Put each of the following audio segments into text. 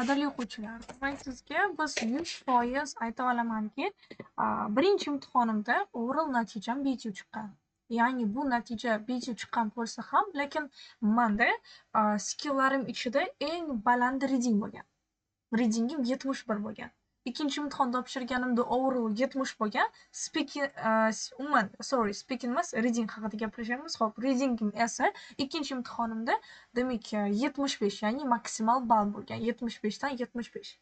Qadrli o'quvchilar, men sizga biz 100% ayta olamanki, birinchi imtihonimda oral natijam B2 chiqqan. Ya'ni bu natija B2 chiqqan bo'lsa ham, lekin menda skilllarim ichida eng baland reading bo'lgan. Readingim 71 bo'lgan. Ikkinchi imtihon topshirganimda overall 70 bo'lgan. Speaking emas, reading haqida gaplashamiz. Xo'p, readingim esa ikkinchi imtihonimda demak 75, ya'ni maksimal ball bo'lgan. 75 dan 75.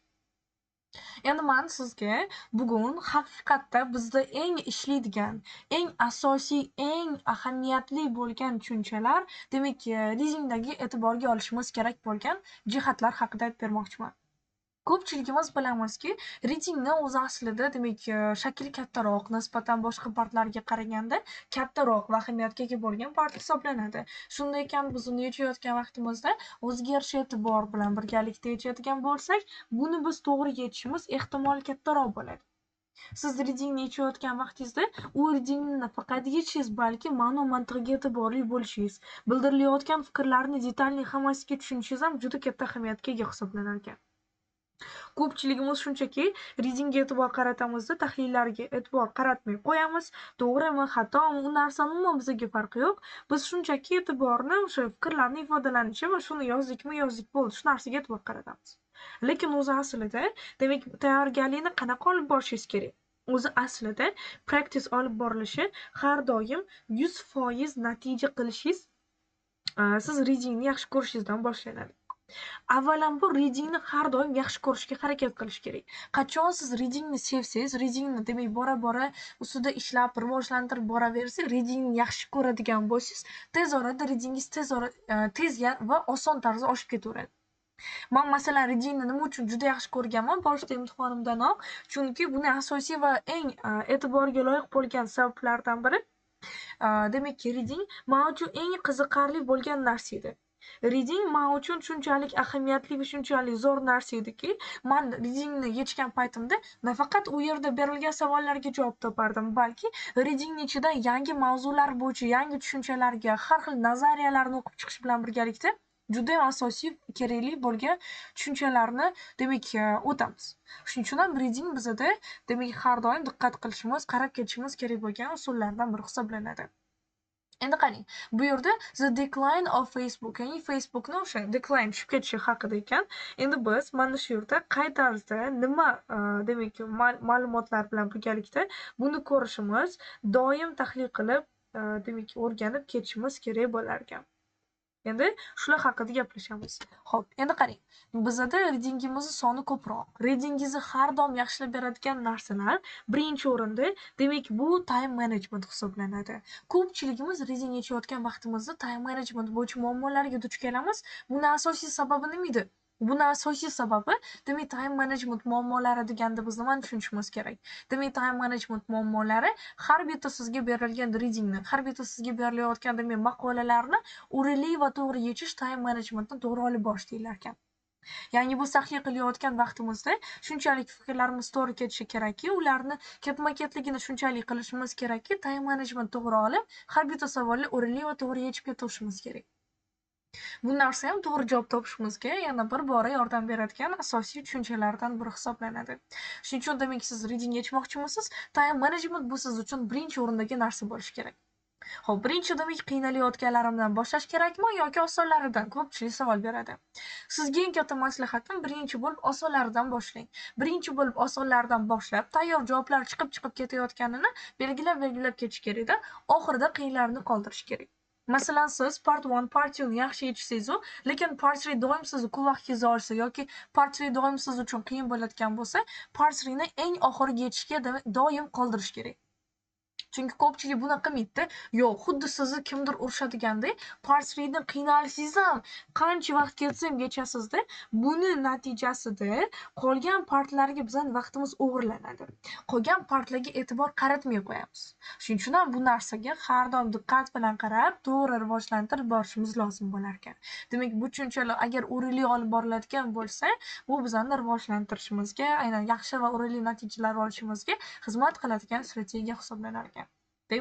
Endi men sizga bugun haqiqatda bizda eng ishlaydigan, eng asosiy, eng ahamiyatli bo'lgan tushunchalar, demak, readingdagi e'tiborga olishimiz kerak bo'lgan jihatlar haqida aytib bermoqchiman. Ko'pchiligimiz bilamizki, readingni o'zi aslida demak, shakli kattaroq, nisbatan boshqa partlarga qaraganda kattaroq va ahamiyatga ega bo'lgan part hisoblanadi. Shunday ekan, biz uni yechayotgan vaqtimizda o'ziga yarasha e'tibor bilan birgalikda yechadigan bo'lsak, buni biz to'g'ri yechishimiz ehtimoli kattaroq bo'ladi. Siz readingni yechayotgan vaqtingizda u readingni faqat yechishingiz, balki ma'no mantig'iga e'tiborli bo'lishingiz, bildirilayotgan fikrlarni detalli hammasiga tushunishingiz ham juda katta ahamiyatga ega hisoblanar ekan. Ko'pchiligimiz shunchaki readingga e'tibor qaratamizda, tahlillarga e'tibor qaratmay qo'yamiz. To'g'rimi, xatomi, u narsani umuman bizga farqi yo'q. Biz shunchaki e'tiborni o'sha fikrlarning ifodalanishi va shuni yozdik bo'ldi, shu narsaga e'tibor qaratamiz. Lekin o'zi aslida, demak, tayyorgarlikni qanaqa olib borishingiz kerak? O'zi aslida practice olib borilishi har doim 100% natija qilishingiz siz readingni yaxshi ko'rishingizdan boshlanadi. Avvalambor readingni har doim yaxshi ko'rishga harakat qilish kerak. Qachon siz readingni sevsangiz, readingni demak bora-bora ustida ishlab, rivojlantirib boraversangiz, readingni yaxshi ko'radigan bo'lsangiz, tez orada readingingiz tez va oson tarzda oshib ketaveradi. Men masalan readingni nima uchun juda yaxshi ko'rganman boshida imtihonimdanoq, chunki buni asosiy va eng e'tiborga loyiq bo'lgan sabablardan biri demak, reading men uchun eng qiziqarli bo'lgan narsa edi. Reading men uchun shunchalik ahamiyatli va shunchalik zo'r narsa ediki, men readingni yechgan paytimda nafaqat u yerda berilgan savollarga javob topardim, balki readingning ichida yangi mavzular bo'yicha yangi tushunchalarga, har xil nazariyalarni o'qib chiqish bilan birgalikda juda asosiy kerakli bo'lgan tushunchalarni demak o'tamiz. Shuning uchun ham reading bizda demak har doim diqqat qilishimiz, qarab ketishimiz kerak bo'lgan usullardan biri hisoblanadi. Endi qarang, bu yerda The Decline of Facebook, ya'ni Facebookni o'sha decline tushib ketishi haqida ekan. Endi biz mana shu yerda qay tarzda, nima demak ma'lumotlar bilan birgalikda buni ko'rishimiz, doim tahlil qilib, demak o'rganib ketishimiz kerak bo'lar ekan. Endi shular haqida gaplashamiz. Xo'p, endi qarang. Bizda readingimizni soni ko'proq. Readingingizni har doim yaxshilab beradigan narsalar birinchi o'rinda, demak, bu time management hisoblanadi. Ko'pchiligimiz reading yechayotgan vaqtimizda time management bo'yicha muammolarga duch kelamiz. Buni asosiy sababi nima edi? Buni asosiy sababi, demak, time management muammolari deganda biz nimani tushunishimiz kerak? Demak, time management muammolari har bitta sizga berilgan readingni, har bitta sizga berilayotgan demak maqolalarni o'rinli va to'g'ri yechish time managementni to'g'ri olib borish deyilar ekan. Ya'ni bu tahlil qilayotgan vaqtimizda shunchalik fikrlarimiz to'g'ri ketishi kerakki, ularni ketma-ketligini shunchalik qilishimiz kerakki, time management to'g'ri olib, har bitta savolni o'rinli va to'g'ri yechib ketishimiz kerak. Bu narsa ham to'g'ri javob topishimizga yana bir bora yordam beradigan asosiy tushunchalardan biri hisoblanadi. Shuning uchun demak, siz reading yechmoqchimisiz? Time management bu siz uchun birinchi o'rindagi narsa bo'lishi kerak. Xo'p, birinchi demak qiynalayotganlarimdan boshlash kerakmi yoki osonlaridan? Ko'pchilik savol beradi. Sizga eng katta maslahatim birinchi bo'lib osonlaridan boshlang. Birinchi bo'lib osonlaridan boshlab, tayyor javoblar chiqib ketayotganini belgilab ketish kerak-da, oxirida qiyinlarini qoldirish kerak. Masalan, siz part 1, part 2 ni yaxshi yechsangiz-u, lekin part 3 doim sizni quvvaqingizni olsa yoki part 3 doim siz uchun qiyin bo'ladigan bo'lsa, part 3 ni eng oxiriga yechishga doim qoldirish kerak. Chunki ko'pchilik buni qilmaydi-da. Yo'q, xuddi sizni kimdir urishadiganday, part 3 ni qiynalsangiz ham qancha vaqt ketsa ham yechasizda, buni natijasida qolgan partlarga bizning vaqtimiz o'g'irlanadi. Qolgan partlarga e'tibor qaratmay qo'yamiz. Shuning uchun ham bu narsaga har doim diqqat bilan qarab, to'g'ri rivojlantirib borishimiz lozim bo'lar ekan. Demak, bu tushunchalar agar o'rinli olib boriladigan bo'lsa, bu bizning rivojlantirishimizga, aynan yaxshi va o'rinli natijalar olishimizga xizmat qiladigan strategiya hisoblanar ekan.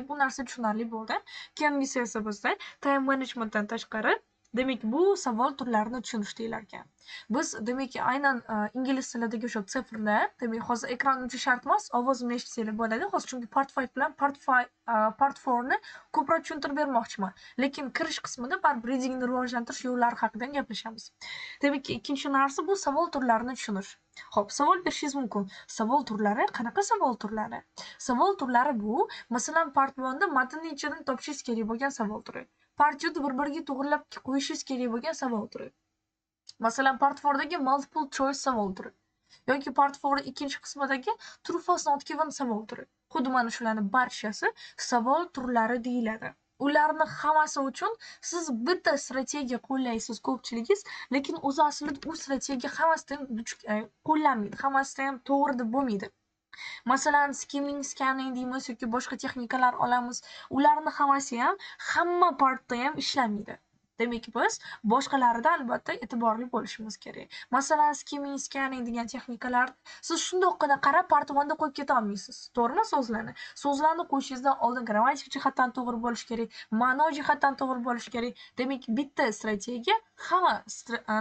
Bu narsa tushunarli bo'ldi. Keyingisi esa bizda time managementdan tashqari Demak, bu savol turlarini tushunish deyilar ekan. Biz demak, aynan ingliz tilidagi o'sha siferlar, demak, hozir ekran uncha shart emas, ovozimni eshitsanglar bo'ladi. Hozir chunki part 5 bilan part 4 ni ko'proq tushuntirib bermoqchiman. Lekin kirish qismida baribir readingni rivojlantirish yo'llari haqida gaplashamiz. Demak, ikkinchi narsa bu savol turlarini tushunish. Xo'p, savol berishingiz mumkin. Savol turlari qanaqa savol turlari? Savol turlari bu, masalan, part 1 da matnning ichidan topishingiz kerak bo'lgan savol turi. Partiyada bir-biriga to'g'rilab qo'yishingiz kerak bo'lgan savol turi. Masalan, part 4dagi multiple choice savol turi. Yoki part 4 ikkinchi qismidagi true false not given savol turi. Xuddi mana shularning barchasi savol turlari deyiladi. Ularni hammasi uchun siz bitta strategiya qo'llaysiz ko'pchiligingiz, lekin o'zi aslida u strategiya hammasida ham qo'llanmaydi, hammasida ham to'g'ri deb bo'lmaydi. Masalan, skimming, scanning deymiz yoki boshqa texnikalar olamiz. Ularni hammasi ham hamma partda ham ishlamaydi. Demak, biz boshqalarida albatta e'tiborli bo'lishimiz kerak. Masalan, skimming, scanning degan texnikalar siz shundoqqina qarab part 1 da qo'yib keta olmaysiz. To'g'rimi so'zlarni? So'zlarni qo'yishingizdan oldin grammatik jihatdan to'g'ri bo'lishi kerak, ma'no jihatdan to'g'ri bo'lishi kerak. Demak, bitta strategiya hamma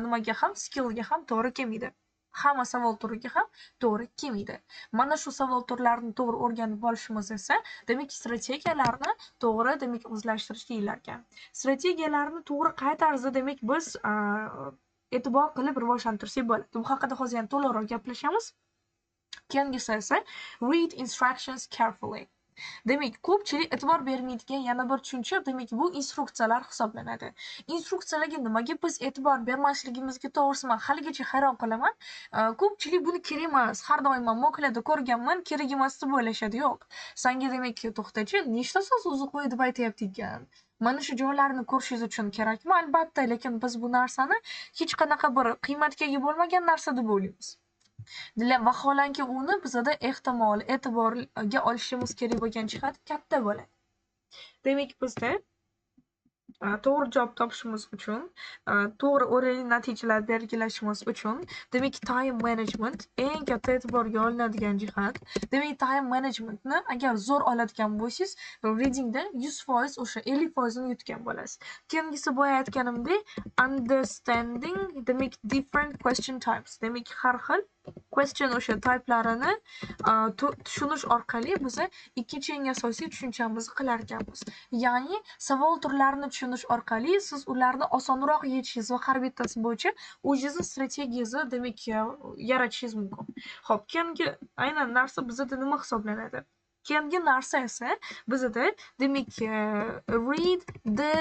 nimaga ham, skillga ham to'g'ri kelmaydi. Hamma savol turiga ham to'g'ri kelmaydi. Mana shu savol turlarini to'g'ri o'rganib olishimiz esa, demak, strategiyalarni to'g'ri, demak, o'zlashtirish deyilar ekan. Strategiyalarni to'g'ri qay tarzda, demak, biz e'tibor qilib rivojlantirsak bo'ladi. Bu haqida hozir ham to'liqroq gaplashamiz. Keyingisi esa read instructions carefully. Demak, ko'pchilik e'tibor bermaydigan yana bir tushuncha, demak, bu instruksiyalar hisoblanadi. Instruksiyalarga nimaga biz e'tibor bermasligimizga to'g'risi men haligacha hayron qolaman. Ko'pchilik buni kerak emas, har doim moklada ko'rganman, kerak emas deb o'ylashadi. Yo'q. Senga demak, to'xtachi, nechta so'z o'zi qo'y deb aytyapti ekan. Mana shu joylarni ko'rishingiz uchun kerakmi? Albatta, lekin biz bu narsani hech qanaqa bir qiymatga ega bo'lmagan narsa deb o'ylaymiz. Vaholanki uni bizada ehtimol e'tiborga olishimiz kerak bo'lgan jihati katta bo'ladi. Demak, bizda to'g'ri javob topishimiz uchun, to'g'ri o'rinli natijalar belgilashimiz uchun, demak, time management eng katta e'tiborga olinadigan jihat. Demak, time managementni agar zo'r oladigan bo'lsangiz, readingda 100% o'sha 50% ni yutgan bo'lasiz. Keyingisi boya aytganimdek, understanding, demak, different question types. Demak, har xil question o'sha typelarini tushunish orqali biz ikkinchi eng asosiy tushunchamizni qilar ekanmiz. Ya'ni savol turlarini tushunish orqali siz ularni osonroq yechishingiz va har bittasi bo'yicha o'zingizni strategiyangizni, demak, yaratishingiz mumkin. Xo'p, keyingi aynan narsa bizda nima hisoblanadi? Keyingi narsa esa bizda, demak, read the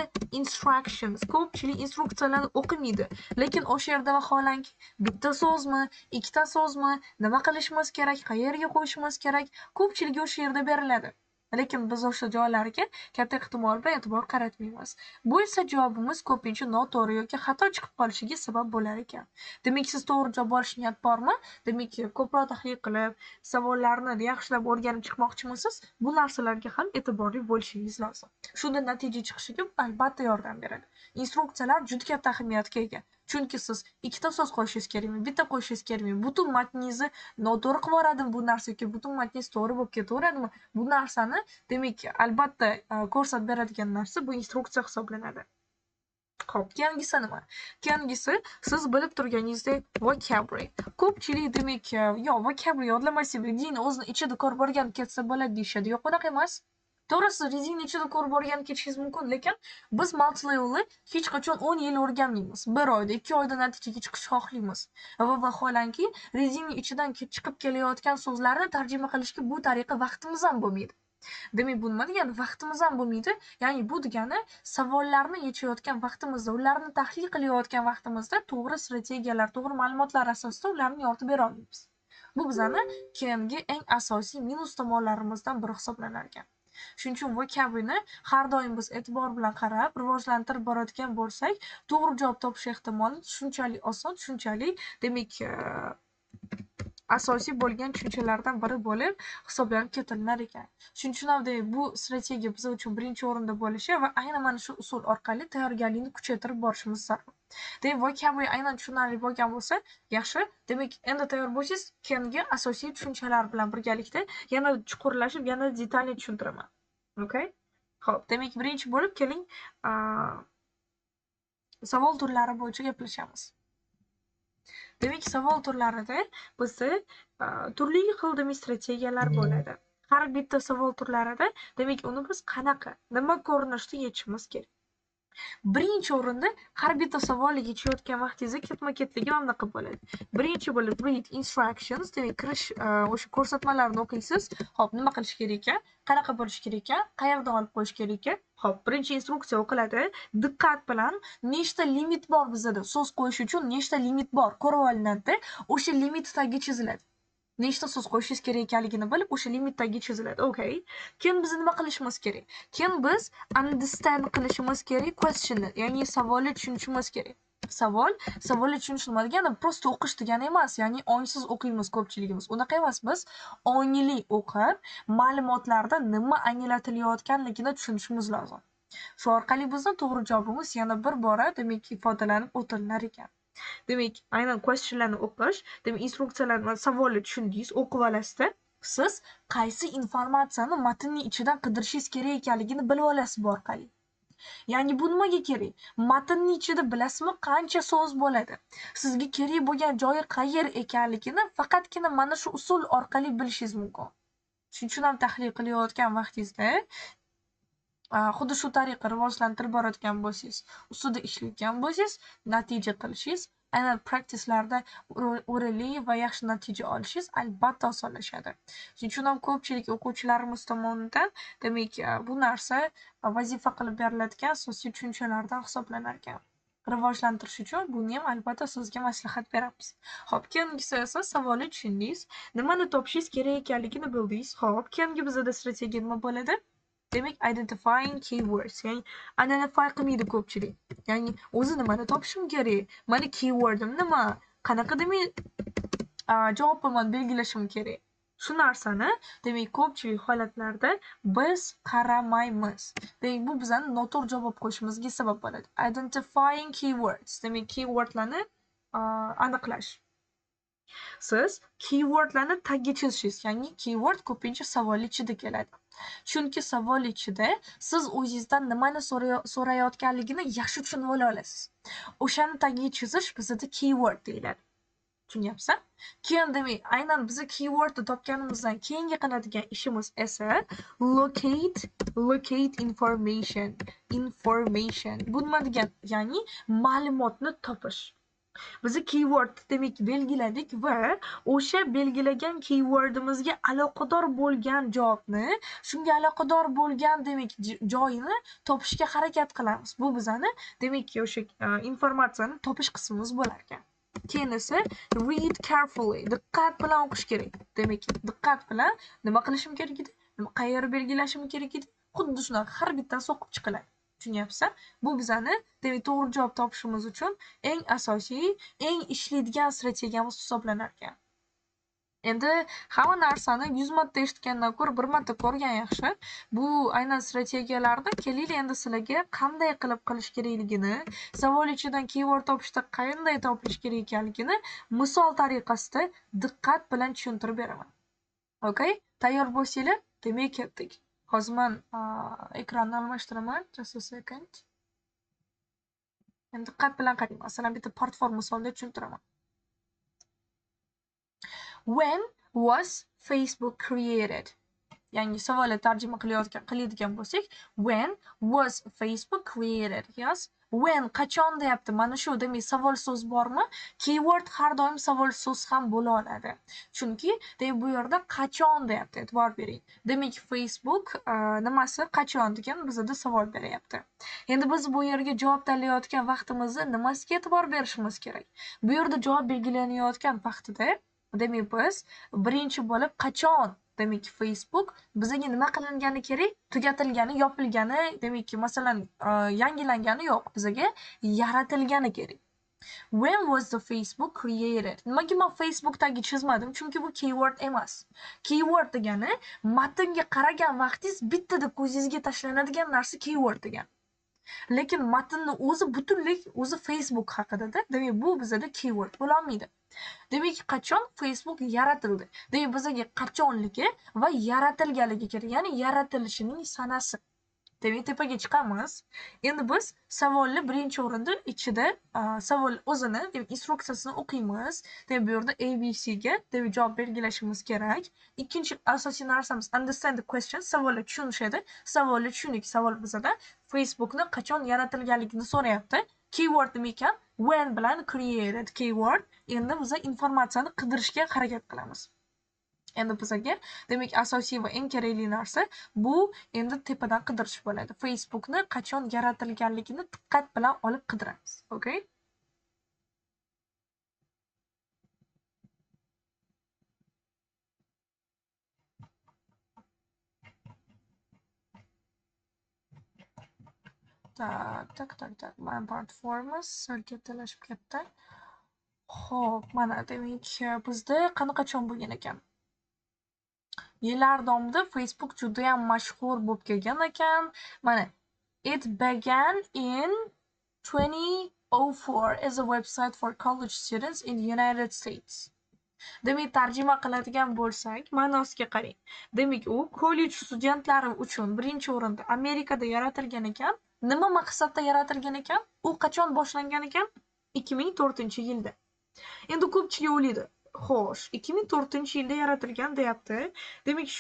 instructions. Ko'pchilik instruksiyalarni o'qimaydi, lekin o'sha yerda vaholanki bitta so'zmi, ikkita so'zmi, nima qilishimiz kerak, qayerga qo'yishimiz kerak, ko'pchiligi o'sha yerda beriladi. Lekin biz o'sha joylarga katta ehtimol bilan e'tibor qaratmaymiz. Bu esa javobimiz ko'pincha noto'g'ri yoki xato chiqib qolishiga sabab bo'lar ekan. Demak, siz to'g'ri javob olish niyat bormi? Demak, ko'proq tahlil qilib, savollarni yaxshilab o'rganib chiqmoqchimisiz? Bu narsalarga ham e'tiborli bo'lishingiz lozim. Shunda natija chiqishiga albatta yordam beradi. Instruksiyalar juda katta ahamiyatga ega. Chunki siz ikkita so'z qo'yishingiz kerakmi, bitta qo'yishingiz kerakmi, butun matningizni noto'g'ri qilib yuboradimi bu narsa yoki butun matningiz to'g'ri bo'lib ketaveradimi? Bu narsani, demak, albatta ko'rsatib beradigan narsa bu instruksiya hisoblanadi. Xo'p, keyingisi nima? Keyingisi siz bilib turganingizdek vocabulary. Ko'pchilik, demak, yo vocabulary yodlamaslik, readingni o'zini ichida ko'rib o'rganib ketsa bo'ladi deyishadi. Yo'q, unaqa emas. To'g'risi, readingni ichida ko'rib o'rganib ketishingiz mumkin, lekin biz multilevelni hech qachon 10 yil o'rganmaymiz. 1 oyda, 2 oyda natijaga chiqishni xohlaymiz. Va vaholanki, readingni ichidan chiqib kelayotgan so'zlarni tarjima qilishga bu tariqa vaqtimiz ham bo'lmaydi. Demak, bu nima degani? Vaqtimiz ham bo'lmaydi. Ya'ni bu degani savollarni yechayotgan vaqtimizda, ularni tahlil qilayotgan vaqtimizda to'g'ri strategiyalar, to'g'ri ma'lumotlar asosida ularni yoritib bera olmaymiz. Bu bizani keyingi eng asosiy minus tomonlarimizdan biri hisoblanar ekan. Shuning uchun vocabularyni har doim biz e'tibor bilan qarab, rivojlantirib boradigan bo'lsak, to'g'ri javob topish ehtimoli shunchalik oson, shunchalik, demak, asosiy bo'lgan tushunchalardan biri bo'lib hisoblanib ketilinar ekan. Shuning uchun bu strategiya biz uchun birinchi o'rinda bo'lishi va aynan mana shu usul orqali tayyorgarlikni kuchaytirib borishimiz zarur. Demak, vocabulary aynan tushunarli bo'lgan bo'lsa, yaxshi. Demak, endi tayyor bo'lsangiz, keyingi asosiy tushunchalar bilan birgalikda yana chuqurlashib, yana detalli tushuntiraman. Okay? Xo'p, demak, birinchi bo'lib keling, savol turlari bo'yicha gaplashamiz. Demak, savol turlarida bizda turli xil strategiyalar bo'ladi. Har bitta savol turlarida, demak, uni biz qanaqa, nima ko'rinishda yechishimiz kerak. Birinchi o'rinda har bitta savolga yechayotgan vaqtingizda ketma-ketligi mana bunaqa bo'ladi. Birinchi bo'lib read instructions, demak kirish o'sha ko'rsatmalarni o'qiysiz. Xo'p, nima qilish kerak ekan? Qanaqa bo'lish kerak ekan? Qayerdan olib qo'yish kerak ekan? Xo'p, birinchi instruksiya o'qiladi. Diqqat bilan nechta limit bor bizda? So'z qo'yish uchun nechta limit bor? Ko'rib olinadi. O'sha limit tagi chiziladi. Nechta so'z qo'yishingiz kerak ekanligini bilib, o'sha limitdagi chiziladi. Okay. Keyin biz nima qilishimiz kerak? Keyin biz understand qilishimiz kerak questionni, ya'ni savolni tushunishimiz kerak. Savolni tushunish nima degani? Prosta o'qish degani emas, ya'ni ongsiz o'qiymiz ko'pchiligimiz. Unaqa emas, biz ongli o'qib, ma'lumotlarda nima anglatilayotganligini tushunishimiz lozim. Shu orqali bizning to'g'ri javobimiz yana bir bora demak ifodalanib o'tilar ekan. Demak, aynan questionlarni o'qish, demak instruksiyalarni, savolni tushundingiz, o'qib olasizda, siz qaysi informatsiyani matnning ichidan qidirishingiz kerak ekanligini bilib olasiz bu orqali. Ya'ni bu nimaga kerak? Matnning ichida bilasizmi qancha so'z bo'ladi? Sizga kerak bo'lgan joyi qayer ekanligini faqatgina mana shu usul orqali bilishingiz mumkin. Shuning uchun ham tahlil qilayotgan vaqtingizda xuddi shu tariqa rivojlantirib borayotgan bo'lsangiz, ustida ishlayotgan bo'lsangiz, natija qilishingiz, aynan practicelarda o'rinli va yaxshi natija olishingiz albatta osonlashadi. Shuning uchun ham ko'pchilik o'quvchilarimiz tomonidan demak bu narsa vazifa qilib beriladigan asosiy tushunchalardan hisoblanar ekan. Rivojlantirish uchun buni ham albatta sizga maslahat beramiz. Xo'p, keyingisi esa savolni tushundingiz, nimani topishingiz kerak ekanligini bildingiz. Xo'p, keyingi bizda strategiya nima bo'ladi? Demak, identifying keywords, ya'ni identify qilmaydi ko'pchilik. Ya'ni o'zi nimani topishim kerak? Mani keywordim nima? Qanaqa demak javobni belgilashim kerak? Shu narsani demak ko'pchilik holatlarda biz qaramaymiz. Demak, bu bizani noto'g'ri javob qo'yishimizga sabab bo'ladi. Identifying keywords, demak keywordlarni aniqlash. Siz keywordlarni tagga chizishingiz, ya'ni keyword ko'pincha savol ichida keladi. Chunki savol ichida siz o'zingizdan nimani so'rayotganligini yaxshi tushunib ola olasiz. O'shani tagga chizish bizda keyword deyiladi. Tushunyapsan? Keyin demak, aynan biz keywordni topganimizdan keyingi qiladigan ishimiz esa locate information. Bu nima degan? Ya'ni ma'lumotni topish. Biz keyword demak belgiladik va o'sha belgilagan keywordimizga aloqador bo'lgan javobni, shunga aloqador bo'lgan demak joyini topishga harakat qilamiz. Bu bizani demak o'sha informatsiyani topish qismimiz bo'lar ekan. Keyin esa read carefully, diqqat bilan o'qish kerak. Demak, diqqat bilan nima qilishim kerak edi? Qayerda belgilashim kerak edi? Xuddi shunaqa har bittasi o'qib chiqiladi. Tushunyapsan? Bu bizani demak to'g'ri javob topishimiz uchun eng asosiy, eng ishlaydigan strategiyamiz hisoblanar ekan. Endi hamma narsani 100 marta eshitgandan ko'ra 1 marta ko'rgan yaxshi. Bu aynan strategiyalarda keling endi sizlarga qanday qilib qilish kerakligini, savol ichidan keyword topishda qanday topish kerak ekanligini misol tariqasida diqqat bilan tushuntirib beraman. Okay? Tayyor bo'lsanglar, demak ketdik. Hozir men ekranni almashtiraman. Just a second. Endi diqqat bilan qarang. Masalan, bitta portfol misolida tushuntiraman. When was Facebook created? Ya'ni savolni tarjima qiladigan bo'lsak, when was Facebook created? Yes. When qachon deyapti? Mana shu demak savol so'z bormi? Keyword har doim savol so'z ham bo'la oladi. Chunki bu yerda qachon deyapti, e'tibor bering. Demak Facebook nimasi qachon degan bizda savol beryapti. Endi biz bu yerga javob tanlayotgan vaqtimizni nimasiga e'tibor berishimiz kerak? Bu yerda javob belgilanayotgan vaqtida demak biz birinchi bo'lib qachon demak Facebook bizga nima qilingani kerak? Tugatilgani, yopilgani, demak masalan yangilangani yo'q, bizga yaratilgani kerak. When was the Facebook created? Nimaga men Facebookdagi chizmadim? Chunki bu keyword emas. Keyword degani matnga qaragan vaqtingiz bittada ko'zingizga tashlanadigan narsa keyword degani. Lekin matnning o'zi butunlay o'zi Facebook haqida-da. Demak bu bizda keyword bo'la olmaydi. Demak, qachon Facebook yaratildi? Demak, bizga qachonligi va yaratilganligi kerak, ya'ni yaratilishining sanasi. Demak, tepaga chiqamiz. Endi biz savolni birinchi o'rinda ichida savol o'zini, demak, instruksiyasini o'qiymiz. Demak, bu yerda ABCga demak javob belgilashimiz kerak. Ikkinchi asosiy narsamiz understand the question, savolni tushunish edi. Savolni tushundik. Savol bizada Facebookni qachon yaratilganligini so'rayapti. Keyword nima ekan? When bilan created keyword. Endi biz informatsiyani qidirishga harakat qilamiz. Endi bizga demak asosiy va eng kerakli narsa bu endi tepadan qidirish bo'ladi. Facebookni qachon yaratilganligini diqqat bilan olib qidiramiz. Okay? Tak. Mana platformamiz sal kattalashib ketdi. Xo'p, mana demak bizda qanaqachon bo'lgan ekan? Yillar davomida Facebook juda ham mashhur bo'lib kelgan ekan. Mana it began in 2004 as a website for college students in the United States. Demak, tarjima qiladigan bo'lsak, ma'nosiga qarang. Demak, u kollej studentlari uchun birinchi o'rinda Amerikada yaratilgan ekan. Nima maqsadda yaratilgan ekan? U qachon boshlangan ekan? 2004-yilda. Endi ko'pchilik o'ylaydi, xo'sh, 2004-yilda yaratilgan deyapti. Demak,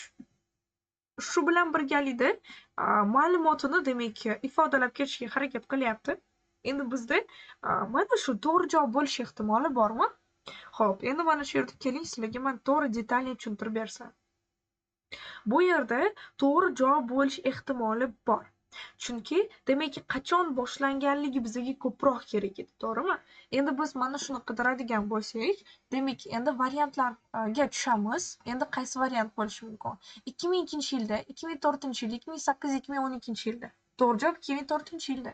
shu bilan birgalikda ma'lumotini demak ifodalab ketishga harakat qilyapti. Endi bizda mana shu to'g'ri javob bo'lish ehtimoli bormi? Xo'p, endi mana shu yerda keling, sizlarga men to'g'ri detalni tushuntirib bersam. Bu yerda to'g'ri javob bo'lish ehtimoli bor. Chunki demak qachon boshlanganligi bizga ko'proq kerak edi, to'g'rimi? Endi biz mana shuni qidiradigan bo'lsak, demak endi variantlarga tushamiz. Endi qaysi variant bo'lishi mumkin? 2002-yilda, 2004-yilda, 2008, 2012-yilda. To'g'ri javob 2004-yilda.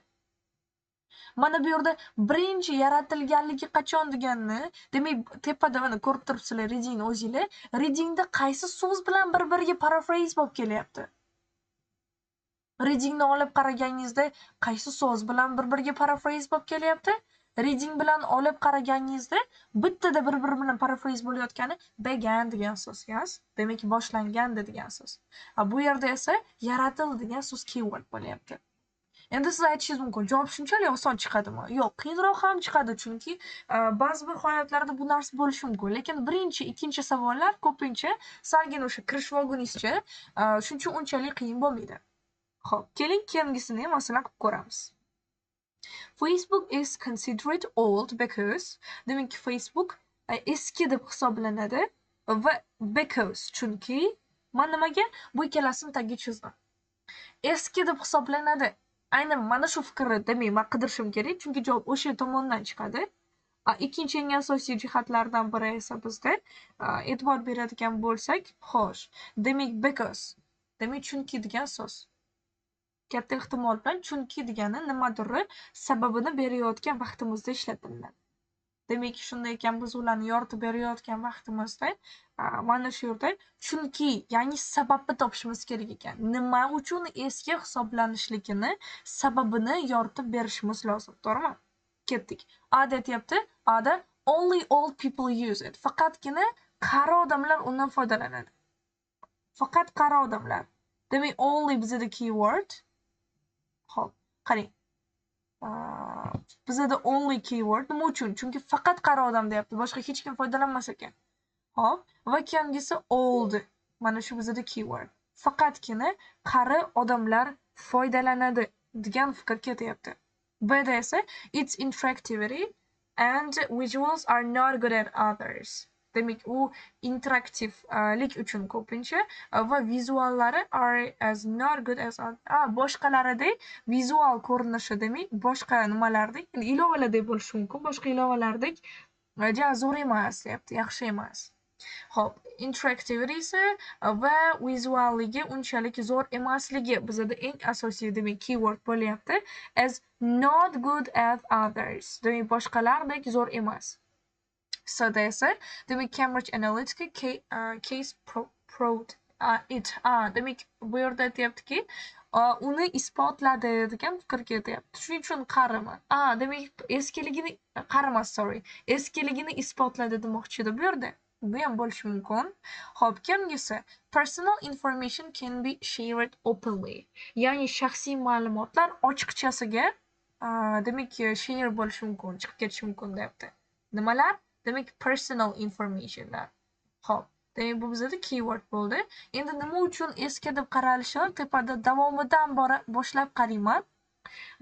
Mana bu yerda birinchi yaratilganligi qachon deganni, demak tepada mana ko'rib turibsizlar readingni o'zinglar. Readingda qaysi so'z bilan bir-biriga paraphrase bo'lib kelyapti? Readingni olib qaraganingizda qaysi so'z bilan bir-biriga paraphrase bo'lib kelyapti? Reading bilan olib qaraganingizda bittada bir-biri bilan paraphrase bo'layotgani began degan so'z, yes? Demak boshlangan degan so'z. Bu yerda esa yaratildi degan so'z keyword bo'lyapti. Endi siz aytishingiz mumkin, javob shunchalik oson chiqadimi? Yo'q, qiyinroq ham chiqadi, chunki ba'zi bir holatlarda bu narsa bo'lishi mumkin. Lekin birinchi, ikkinchi savollar ko'pincha salgina o'sha kirish vagonizcha, shuning uchun unchalik qiyin bo'lmaydi. Xo'p, keling keyingisini masalan qilib ko'ramiz. Facebook is considered old because demak Facebook eski deb hisoblanadi va because chunki mana nimaga bu ikkalasini tagiga chizdim. Eski deb hisoblanadi. Aynan mana shu fikrni demak men qidirishim kerak, chunki javob o'sha tomondan chiqadi. Ikkinchi eng asosiy jihatlardan biri esa bizda e'tibor beradigan bo'lsak, xo'sh, demak because demak chunki degan so'z. Katta ehtimol bilan chunki degani nimadir sababini berayotgan vaqtimizda ishlatiladi. Demak, shunday ekan biz ularni yoritib berayotgan vaqtimizda mana shu yerda chunki, ya'ni sababni topishimiz kerak ekan. Nima uchun eski hisoblanishligini, sababini yoritib berishimiz lozim, to'g'rimi? Ketdik. Ada aytyapti, ada only old people use it. Faqatgina qari odamlar undan foydalanadi. Faqat qari odamlar. Demak, only bizda keyword. Xo'p, qarang. Bizda only keyword nima uchun? Chunki faqat qari odam deyapti, boshqa hech kim foydalanmas ekan. Xo'p, va keyingisi old. Mana shu bizda keyword. Faqatgina qari odamlar foydalanadi degan fikr ketyapti. B'da esa its interactivity and visuals are not good at others. Demak, u interaktivlik uchun ko'pincha va vizuallari are as not good as boshqalaridek vizual ko'rinishi demak boshqa nimalardek, ilovalardek bo'lishi mumkin. Boshqa ilovalardek zo'r emas, deyapti, yaxshi emas. Xo'p, interactivity esa va vizualligi unchalik zo'r emasligi bizda eng asosiy demak keyword bo'lyapti. As not good at others. Demak, boshqalardek zo'r emas. So'da esa demak Cambridge Analytica case proved it. Demak bu yerda aytyaptiki, uni isbotladi degan fikr ketyapti. Shuning uchun qarimi. Demak eskiligini qarimas, sorry. Eskiligini isbotladi demoqchi edi bu yerda. Bu ham bo'lishi mumkin. Xo'p, keyingisi personal information can be shared openly. Ya'ni shaxsiy ma'lumotlar ochiqchasiga demak share bo'lishi mumkin, chiqib ketishi mumkin deyapti. Nimalar? Demak personal informationlar. Xo'p, demak bu bizada keyword bo'ldi. Endi nima uchun eski deb qaralishini tepada davomidan boshlab qarayman.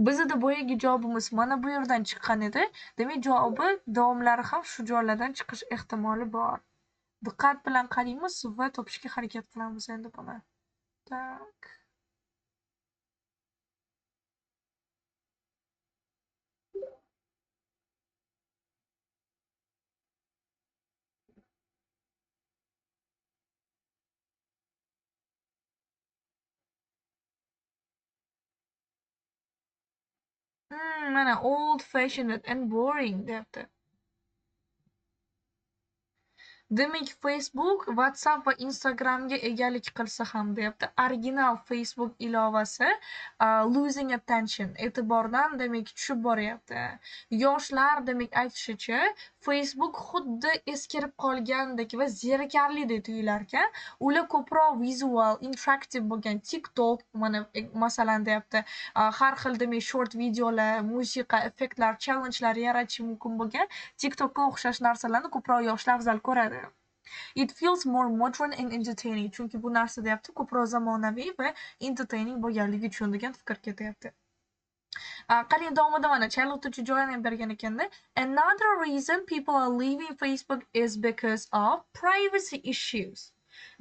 Bizda boyagi javobimiz mana bu yerdan chiqqan edi. Demak, javobi davomlari ham shu joylardan chiqish ehtimoli bor. Diqqat bilan qaraymiz va topishga harakat qilamiz endi buni. Tak. Mana old fashioned and boring deyapti. Demak, Facebook, WhatsApp va Instagramga egalik qilsa ham deyapti. Original Facebook ilovasi losing attention, e'tibordan demak tushib boryapti. Yoshlar demak aytishicha, Facebook xuddi eskirib qolgandek va zerikarlidek tuyular ekan. Ular ko'proq vizual, interaktiv bo'lgan TikTok mana masalan deyapti. Har xil demak short videolar, musiqa, effektlar, challengelar yaratishi mumkin bo'lgan TikTokka o'xshash narsalarni ko'proq yoshlar afzal ko'radi. It feels more modern and entertaining. Chunki bu narsa deyapti ko'proq zamonaviy va entertaining bo'lganligi uchun degan fikr ketyapti. Qarang, davomida mana chala o'tuvchi joyini ham bergan ekanda. Another reason people are leaving Facebook is because of privacy issues.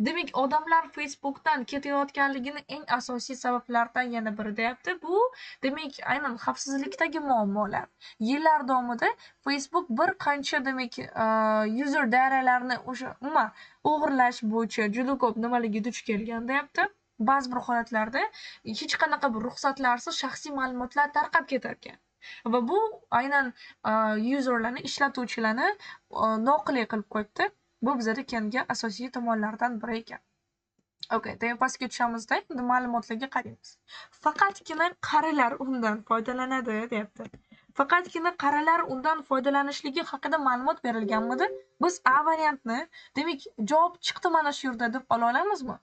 Demak, odamlar Facebookdan ketayotganligini eng asosiy sabablardan yana biri deyapti. Bu demak aynan xavfsizlikdagi muammolar. Yillar davomida Facebook bir qancha demak user datalarni o'sha umuman o'g'irlash bo'yicha juda ko'p nimalarga duch kelgan deyapti. Ba'zi bir holatlarda hech qanaqa bir ruxsatlarsiz shaxsiy ma'lumotlar tarqab ketar ekan. Va bu aynan userlarni, ishlatuvchilarni noqulay qilib qo'yibdi. Bu bizada kelgan asosiy tomonlardan biri ekan. Okay, demak pastga tushamizda endi ma'lumotlarga qaraymiz. Faqatgina qarilar undan foydalanadi deyapti. Faqatgina qarilar undan foydalanishligi haqida ma'lumot berilganmidi? Biz A variantni, demak javob chiqdi mana shu yerda deb ola olamizmi?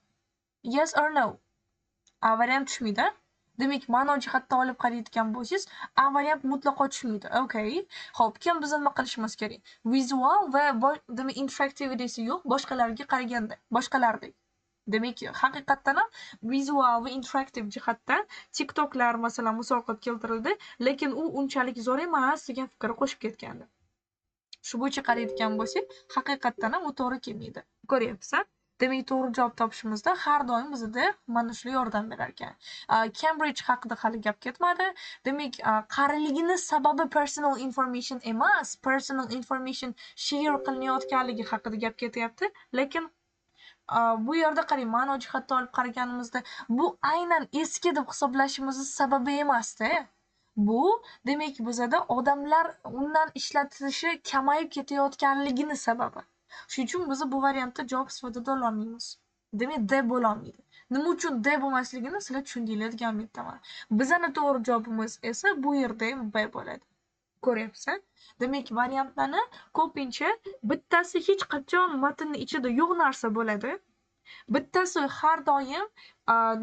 Yes or no? A variant tushmaydi. Demak, ma'no jihatdan olib qaraydigan bo'lsangiz, A variant mutlaqo tushmaydi. Okay. Xo'p, kim biz nima qilishimiz kerak? Vizual va demak interactivity yo'q, boshqalarga qaraganda, boshqalardek. Demak, haqiqatdan ham vizual va interaktiv jihatdan TikToklar masalan misol qilib keltirildi, lekin u unchalik zo'r emas degan fikr qo'shib ketgandi. Shu bo'yicha qaraydigan bo'lsak, haqiqatdan ham u to'g'ri kelmaydi. Ko'ryapsan? Demak, to'g'ri javob topishimizda har doim bizda mana shu yordam berar ekan. Cambridge haqida hali gap ketmadi. Demak, qariligini sababi personal information emas, personal information share qilinayotganligi haqida gap ketyapti. Lekin bu yerda qarang, ma'no jihatdan olib qaraganimizda bu aynan eski deb hisoblashimizning sababi emasda. Bu demak bizada odamlar undan ishlatilishi kamayib ketayotganligini sababi. Shuning uchun biz bu variantda javob sifatida ololmaymiz. Demak, D bo'lolmaydi. Nima uchun D bo'lmasligini sizlar tushundinglar degan umiddaman. Bizning to'g'ri javobimiz esa bu yerda ham B bo'ladi. Ko'ryapsan? Demak, variantlarni ko'pincha bittasi hech qachon matnning ichida yo'q narsa bo'ladi. Bittasi har doim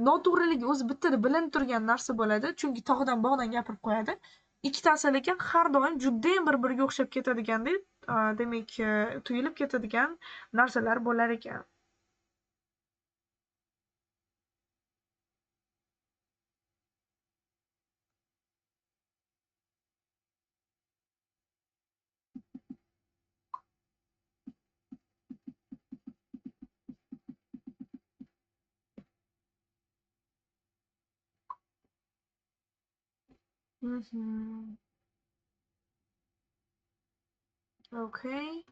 noto'g'riligi o'zi bittada bilinib turgan narsa bo'ladi, chunki tog'dan bog'dan gapirib qo'yadi. Ikkitasi lekin har doim judayam bir-biriga o'xshab ketadigandek, demak, tuyulib ketadigan narsalar bo'lar ekan. Mhm. Okay.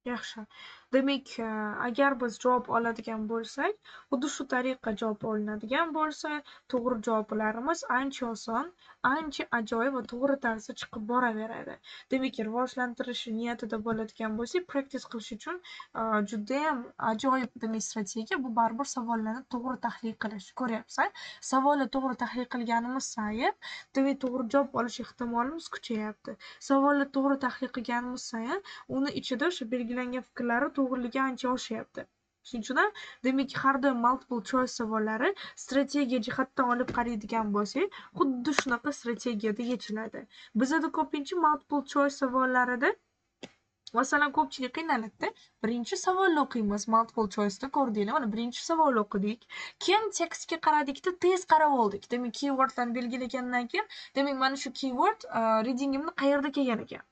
Yaxshi. Demak, agar biz javob oladigan bo'lsak, xuddi shu tariqa javob olinadigan bo'lsa, to'g'ri javoblarimiz ancha oson, ancha ajoyib va to'g'ri tarzda chiqib boraveradi. Demak, rivojlantirish niyatida bo'ladigan bo'lsak, practice qilish uchun judayam ajoyib demak strategiya bu baribir savollarni to'g'ri tahlil qilish. Ko'ryapsan? Savolni to'g'ri tahlil qilganimiz sayin, demak, to'g'ri javob olish ehtimolimiz kuchayapti. Savolni to'g'ri tahlil qilganimiz sayin uni ichida o'sha belgilangan fikrlari to'g'riligi ancha oshyapti. Shuning uchun ham demak har doim multiple choice savollari strategiya jihatdan olib qaraydigan bo'lsak, xuddi shunaqa strategiyada yechiladi. Bizada ko'pincha multiple choice savollarida masalan ko'pchilik qiynaladi. Birinchi savolni o'qiymiz, multiple choice'da ko'rdinglar, mana birinchi savolni o'qidik. Keyin tekstga qaradikda tez qarab oldik. Demak, keywordlarni belgilagandan keyin, demak mana shu keyword readingimni qayerda kelgan ekan?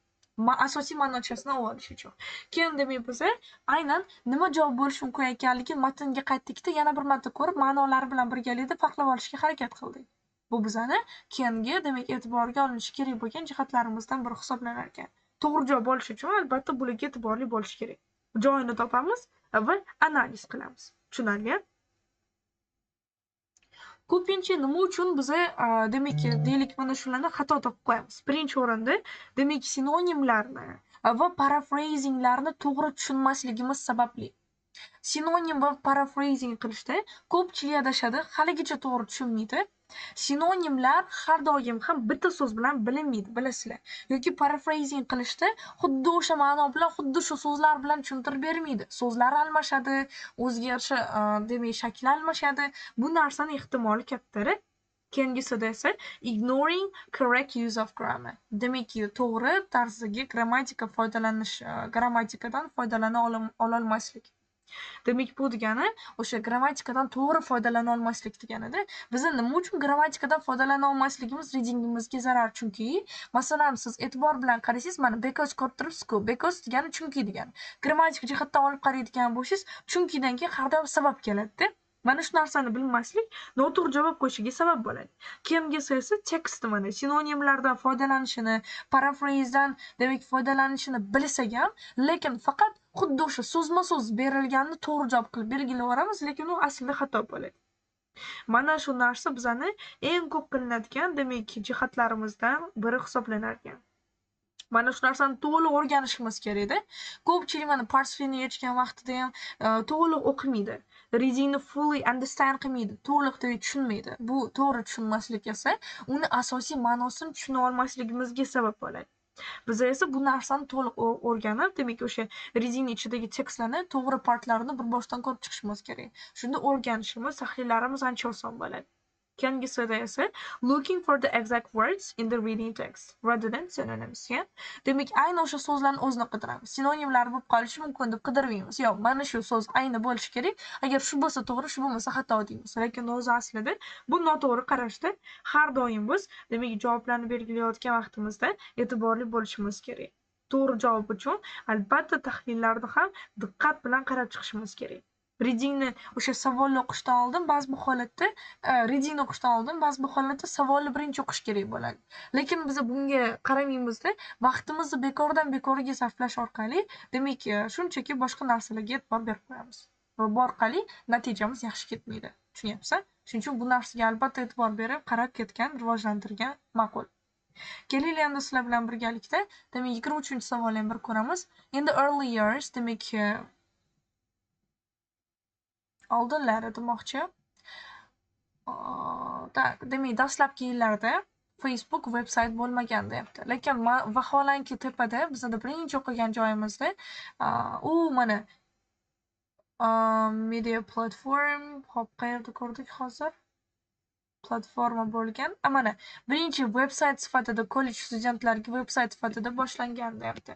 Asosiy ma'nochasini olish uchun. Keyin demak biza aynan nima javob bo'lishi mumkin ekanligi matnga qaytdikda yana bir marta ko'rib, ma'nolari bilan birgalikda farqlab olishga harakat qildik. Bu bizani keyingi demak e'tiborga olinishi kerak bo'lgan jihatlarimizdan biri hisoblanar ekan. To'g'ri javob olish uchun albatta bularga e'tiborli bo'lish kerak. Joyini topamiz va analiz qilamiz. Tushunarli? Ko'pincha nima uchun biza demak deylik mana shularni xato topib qo'yamiz. Birinchi o'rinda demak sinonimlarni va paraphrasinglarni to'g'ri tushunmasligimiz sababli. Sinonim va paraphrasing qilishda ko'pchilik adashadi, haligacha to'g'ri tushunmaydi. Sinonimlar har doim ham bitta so'z bilan bilinmaydi, bilasizlar. Yoki paraphrasing qilishda xuddi o'sha ma'no bilan, xuddi shu so'zlar bilan tushuntirib bermaydi. So'zlar almashadi, o'ziga yarasha demak shakli almashadi. Bu narsani ehtimoli kattari. Keyingisida esa ignoring correct use of grammar. Demak, to'g'ri tarzdagi grammatikadan foydalana ololmaslik. Demak, bu degani o'sha grammatikadan to'g'ri foydalana olmaslik deganida. Biz nima uchun grammatikadan foydalana olmasligimiz readingimizga zarar? Chunki, masalan, siz e'tibor bilan qarasangiz, mana because ko'rib turibsiz-ku. Because degani chunki degani. Grammatik jihatdan olib qaraydigan bo'lsangiz, chunkidan keyin har doim sabab keladi-da. Mana shu narsani bilmaslik noto'g'ri javob qo'yishiga sabab bo'ladi. Keyingisi esa tekstni mana sinonimlardan foydalanishini, paraphrasdan demak foydalanishini bilsak ham, lekin faqat xuddi o'sha so'zma-so'z berilganini to'g'ri javob qilib belgilayveramiz, lekin u aslida xato bo'ladi. Mana shu narsa bizani eng ko'p qilinadigan demak jihatlarimizdan biri hisoblanar ekan. Mana shu narsani to'liq o'rganishimiz kerakda. Ko'pchilik mana portfelini yechgan vaqtida ham to'liq o'qimaydi. Readingni fully understand qilmaydi, to'liq tushunmaydi. Bu to'g'ri tushunmaslik esa uni asosiy ma'nosini tushuna olmasligimizga sabab bo'ladi. Biz esa bu narsani to'liq o'rganib, demak o'sha readingni ichidagi tekstlarni to'g'ri partlarini bir boshdan ko'rib chiqishimiz kerak. Shunda o'rganishimiz, tahlillarimiz ancha oson bo'ladi. Keyingisida esa looking for the exact words in the reading text rather than synonyms. Demak, ayni o'sha so'zlarni o'zini qidiramiz. Sinonimlar bo'lib qolishi mumkin deb qidirmaymiz. Yo'q, mana shu so'z ayni bo'lishi kerak. Agar shu bo'lsa to'g'ri, shu bo'lmasa xato deymiz. Lekin o'zi aslida bu noto'g'ri qarashda har doim biz demak javoblarni belgilayotgan vaqtimizda e'tiborli bo'lishimiz kerak. To'g'ri javob uchun albatta tahlillarni ham diqqat bilan qarab chiqishimiz kerak. Readingni o'sha savolni o'qishdan oldin ba'zi bir holatda readingni o'qishdan oldin ba'zi bir holatda savolni birinchi o'qish kerak bo'ladi. Lekin biz bunga qaramaymizda, vaqtimizni bekordan-bekorga sarflash orqali demak shunchaki boshqa narsalarga e'tibor berib qo'yamiz. Va bu orqali natijamiz yaxshi ketmaydi. Tushunyapsan? Shuning uchun bu narsaga albatta e'tibor berib, qarab ketgan, rivojlantirgan ma'qul. Keling endi sizlar bilan birgalikda demak 23-savolni ham bir ko'ramiz. In the early years demak oldinlari demoqchi. Tak, demak dastlabki yillarda Facebook veb-sayt bo'lmagan deyapti. Lekin vaholanki tepada bizda birinchi o'qigan joyimizda u mana media platform, hop qayerda ko'rdik hozir? Platforma bo'lgan. Mana birinchi veb-sayt sifatida kollej studentlariga veb-sayt sifatida boshlangan deyapti.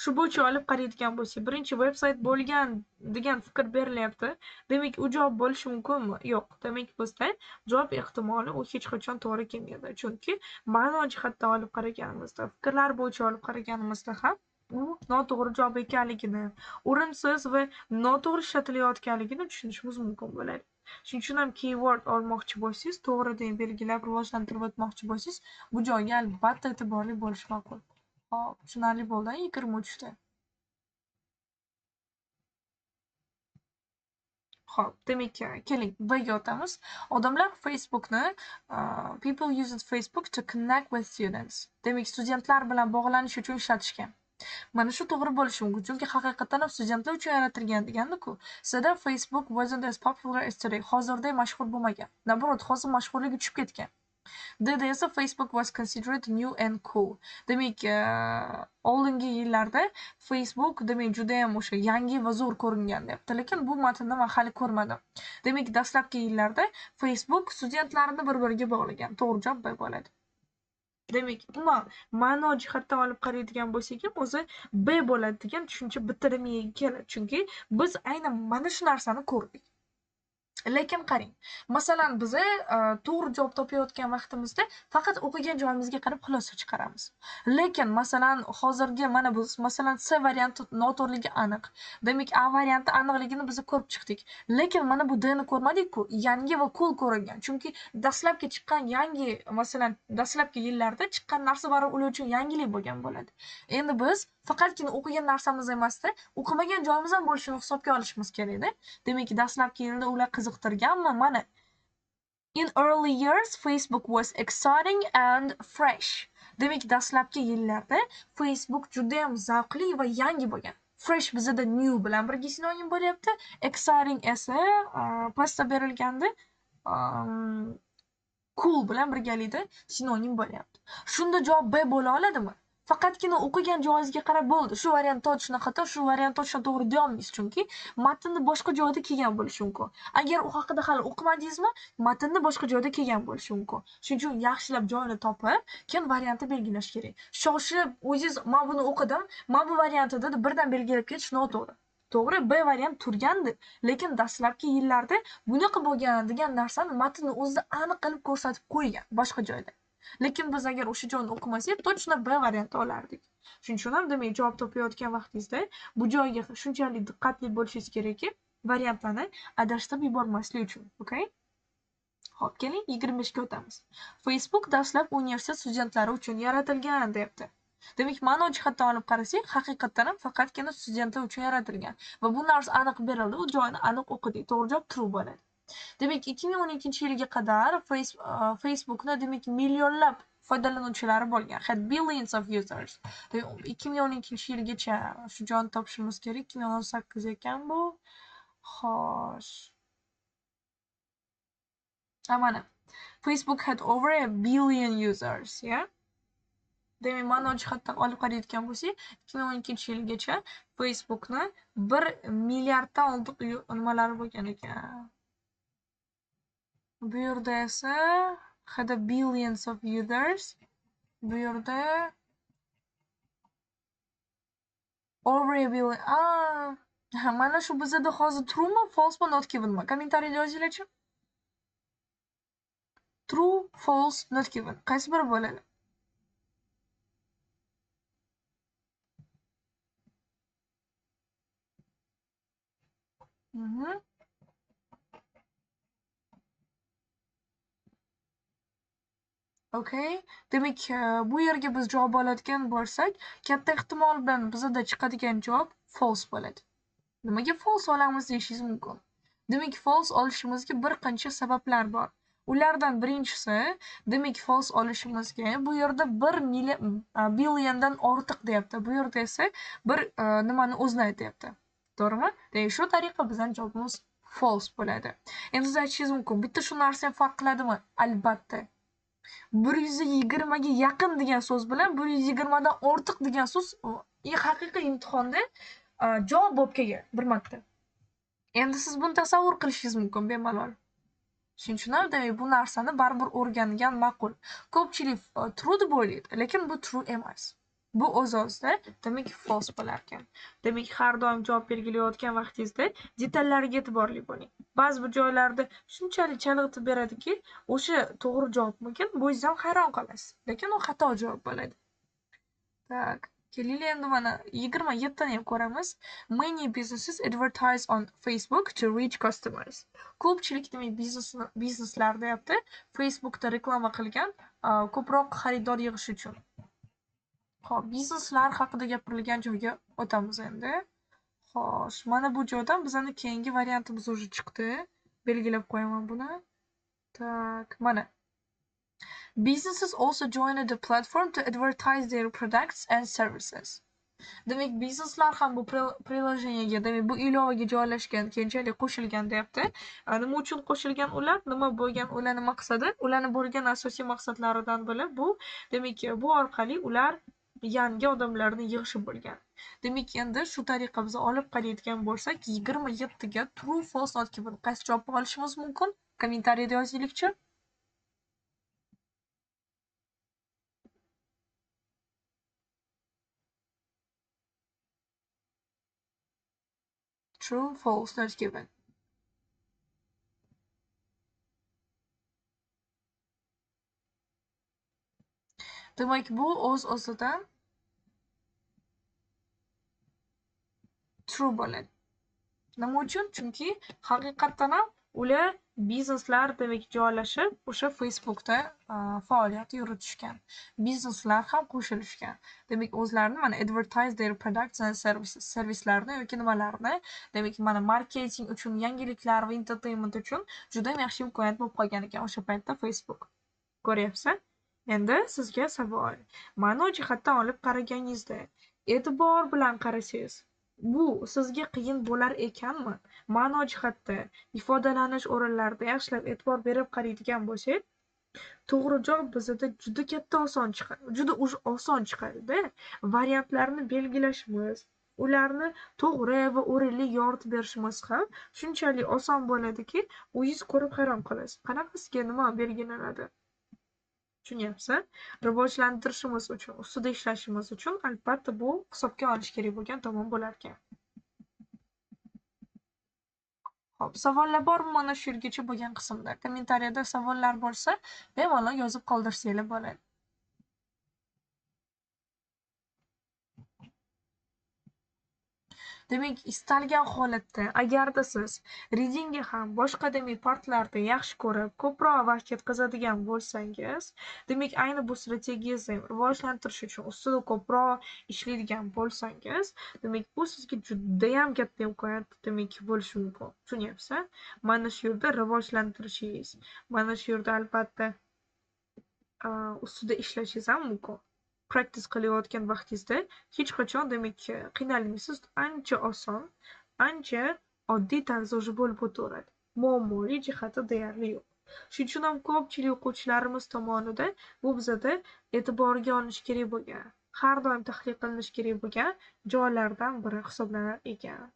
Shu bo'yicha olib qaraydigan bo'lsak, birinchi veb-sayt bo'lgan degan fikr berilyapti. Demak, u javob bo'lishi mumkinmi? Yo'q. Demak, bizda javob ehtimoli u hech qachon to'g'ri kelmaydi. Chunki ma'no jihatdan olib qaraganimizda, fikrlar bo'yicha olib qaraganimizda ham u noto'g'ri javob ekanligini, o'rinsiz va noto'g'ri ishlatilayotganligini tushunishimiz mumkin bo'ladi. Shuning uchun ham keyword olmoqchi bo'lsangiz, to'g'ri deb belgilab rivojlantirib o'tmoqchi bo'lsangiz, bu joyga albatta e'tiborli bo'lish ma'qul. Hop, tushunarli bo'ldi 23 ta. Xo'p, demak, keling Bga o'tamiz. Odamlar Facebookni people use Facebook to connect with students. Demak, studentlar bilan bog'lanish uchun ishlatishgan. Mana shu to'g'ri bo'lishi mumkin, chunki haqiqatan ham studentlar uchun yaratilgan degandi-ku. Sizda Facebook wasn't as popular as today. Hozirday mashhur bo'lmagan. Naborot, hozir mashhurligi tushib ketgan. Deda esa Facebook was considered new and cool. Demak, oldingi yillarda Facebook demak juda ham o'sha yangi va zo'r ko'ringan debdi. Lekin bu matnni men hali ko'rmadim. Demak, dastlabki yillarda Facebook studentlarni bir-biriga bog'lagan. To'g'ri javob B bo'ladi. Demak, umuman ma'no jihatdan olib qaraydigan bo'lsak ham o'zi B bo'ladi degan tushuncha bittada miyaga keladi. Chunki biz aynan mana shu narsani ko'rdik. Lekin qarang, masalan, biz to'g'ri javob topayotgan vaqtimizda faqat o'qigan joyimizga qarab xulosa chiqaramiz. Lekin masalan, hozirgi mana biz masalan C varianti noto'g'riligi aniq. Demak, A varianti aniqligini biz ko'rib chiqdik. Lekin mana bu D ni ko'rmadik-ku, yangi va cool ko'ringan. Chunki dastlabki chiqqan yangi, masalan, dastlabki yillarda chiqqan narsa baribir ular uchun yangilik bo'lgan bo'ladi. Endi biz faqatgina o'qigan narsamiz emasda, o'qimagan joyimiz ham bo'lishini hisobga olishimiz kerak-da. Demak, dastlabki yilda ular qiziqtirganmi? Mana in early years Facebook was exciting and fresh. Demak, dastlabki yillarda Facebook juda ham zavqli va yangi bo'lgan. Fresh bizda new bilan birga sinonim bo'lyapti. Exciting esa pastda berilganda cool bilan birgalikda sinonim bo'lyapti. Shunda javob B bo'la oladimi? Faqatgina o'qigan joyingizga qarab bo'ldi. Shu variant to'g'ri xato, shu variant to'g'ri deya olmaysiz, chunki matnni boshqa joyda kelgan bo'lishi mumkin. Agar u haqida hali o'qimadingizmi, matnni boshqa joyda kelgan bo'lishi mumkin. Shuning uchun yaxshilab joyini topib, keyin variantni belgilash kerak. Shoshilib o'zingiz men buni o'qidim, men bu variantni deb birdan belgilab ketish noto'g'ri. To'g'ri, B variant turgandi, lekin dastlabki yillarda bunaqa bo'lgan degan narsani matnni o'zida aniq qilib ko'rsatib qo'ygan boshqa joyda. Lekin biz agar o'sha joyni o'qimasak, точно B varianti olardik. Shuning uchun ham demak, javob topayotgan vaqtingizda bu joyga shunchalik diqqatli bo'lishingiz kerakki, variantlarni adashtirib yubormaslik uchun, okay? Xo'p, keling 25 ga o'tamiz. Facebook dastlab universitet studentlari uchun yaratilgan debdi. Demak, ma'no jihatdan olib qarasak, haqiqatan ham faqatgina studentlar uchun yaratilgan va bu narsa aniq berildi, u joyni aniq o'qidik. To'g'ri javob true bo'ladi. Demak, 2012-yilga qadar Facebookni demak millionlab foydalanuvchilari bo'lgan. Had billions of users. 2012-yilgacha shu joyni topishimiz kerak. 2018 ekan bu. Xo'sh. Mana. Facebook had over a billion users, yeah? Demak, ma'no jihatdan olib qarayotgan bo'lsak, 2012-yilgacha Facebookni 1 milliarddan ortiq nimalari bo'lgan ekan. Bu yerda esa had a billions of users. Bu yerda over a billion. Mana shu bizda hozir truemi, falsemi, not givenmi? Kommentariyada yozinglarchi. True, false, not given. Qaysi biri bo'ladi? Okay. Demak, bu yerga biz javob oladigan bo'lsak, katta ehtimol bilan bizda chiqadigan javob false bo'ladi. Nimaga false olamiz deyishingiz mumkin. Demak, false olishimizga bir qancha sabablar bor. Ulardan birinchisi, demak, false olishimizga bu yerda 1 billiondan ortiq deyapti. Bu yerda esa bir nimani o'zini aytyapti. To'g'rimi? Demak, shu tariqa bizning javobimiz false bo'ladi. Endi siz aytishingiz mumkin, bitta shu narsa farq qiladimi? Albatta. 120 ga yaqin degan so'z bilan 120 dan ortiq degan so'z haqiqiy imtihonda javob bo'lib kelgan bir marta. Endi siz buni tasavvur qilishingiz mumkin bemalol. Shuning uchun ham demak, bu narsani baribir o'rgangan ma'qul. Ko'pchilik true deb o'ylaydi, lekin bu true emas. Bu o'z-o'zida demak false bo'lar ekan. Demak, har doim javob belgilayotgan vaqtingizda detallarga e'tiborli bo'ling. Ba'zi bir joylarda shunchalik chalg'itib beradiki, o'sha to'g'ri javobmikin, bu ham hayron qolasiz. Lekin u xato javob bo'ladi. Tak, keling endi mana 27 ni ham ko'ramiz. Many businesses advertise on Facebook to reach customers. Ko'pchilik demak bizneslar deyapti, Facebookda reklama qilgan, ko'proq xaridor yig'ish uchun. Xo'p, bizneslar haqida gapirilgan joyga o'tamiz endi. Xo'sh, mana bu joydan bizani keyingi variantimiz уже chiqdi. Belgilab qo'yaman buni. Tak, mana. Businesses also joined the platform to advertise their products and services. Demak, bizneslar ham bu prilojeniyega, demak, bu ilovaga joylashgan, keyinchalik qo'shilgan deyapti. Nima uchun qo'shilgan ular? Nima bo'lgan ularning maqsadi? Ularning bo'lgan asosiy maqsadlaridan biri bu, demak, bu orqali ular yangi odamlarni yig'ishib bo'lgan. Demak, endi shu tariqa biz olib qaraydigan bo'lsak, 27 ga true false not given qaysi javobni olishimiz mumkin? Kommentariyada yozinglar-chi. True, false, not given. Demak, bu o'z-o'zidan true bo'ladi. Nima uchun? Chunki haqiqatdan ham ular bizneslar demak joylashib, o'sha Facebookda faoliyat yuritishgan. Bizneslar ham qo'shilishgan. Demak, o'zlarini mana advertise their products and services, servislarni yoki nimalarni, demak, mana marketing uchun, yangiliklar va entertainment uchun juda ham yaxshi imkoniyat bo'lib qolgan ekan o'sha paytda Facebook. Ko'ryapsan? Endi sizga savol. Ma'no jihatdan olib qaraganingizda, e'tibor bilan qarasangiz, bu sizga qiyin bo'lar ekanmi? Ma'no jihatda ifodalanish o'rinlarida yaxshilab e'tibor berib qaraydigan bo'lsak, to'g'ri javob bizda juda katta oson chiqadi. Juda oson chiqadi-da. Variantlarni belgilashimiz, ularni to'g'ri va o'rinli yoritib berishimiz ham shunchalik oson bo'ladiki, o'zingiz ko'rib hayron qolasiz. Qanaqasiga nima belgilanadi? Tushunyapsan? Rivojlantirishimiz uchun, ustida ishlashimiz uchun albatta bu hisobga olish kerak bo'lgan tomon bo'larkan. Xo'p, savollar bormi mana shu yergacha bo'lgan qismda? Kommentariyada savollar bo'lsa, bemalol yozib qoldirsanglar bo'ladi. Demak, istalgan holatda agarda siz readingga ham boshqa demak partlarda yaxshi ko'rib, ko'proq vaqt ketkazadigan bo'lsangiz, demak, ayni bu strategiyangizni rivojlantirish uchun ustida ko'proq ishlaydigan bo'lsangiz, demak, bu sizga judayam katta imkoniyat demak bo'lishi mumkin. Tushunyapsan? Mana shu yerda rivojlantirishingiz, mana shu yerda albatta ustida ishlashingiz ham mumkin. Practice qilayotgan vaqtingizda hech qachon demak qiynalmaysiz. Ancha oson, ancha oddiy tarzda уже bo'lib o'taveradi. Muammoli jihati deyarli yo'q. Shuning uchun ham ko'pchilik o'quvchilarimiz tomonidan bu bizada e'tiborga olinish kerak bo'lgan, har doim tahlil qilinish kerak bo'lgan joylardan biri hisoblanar ekan.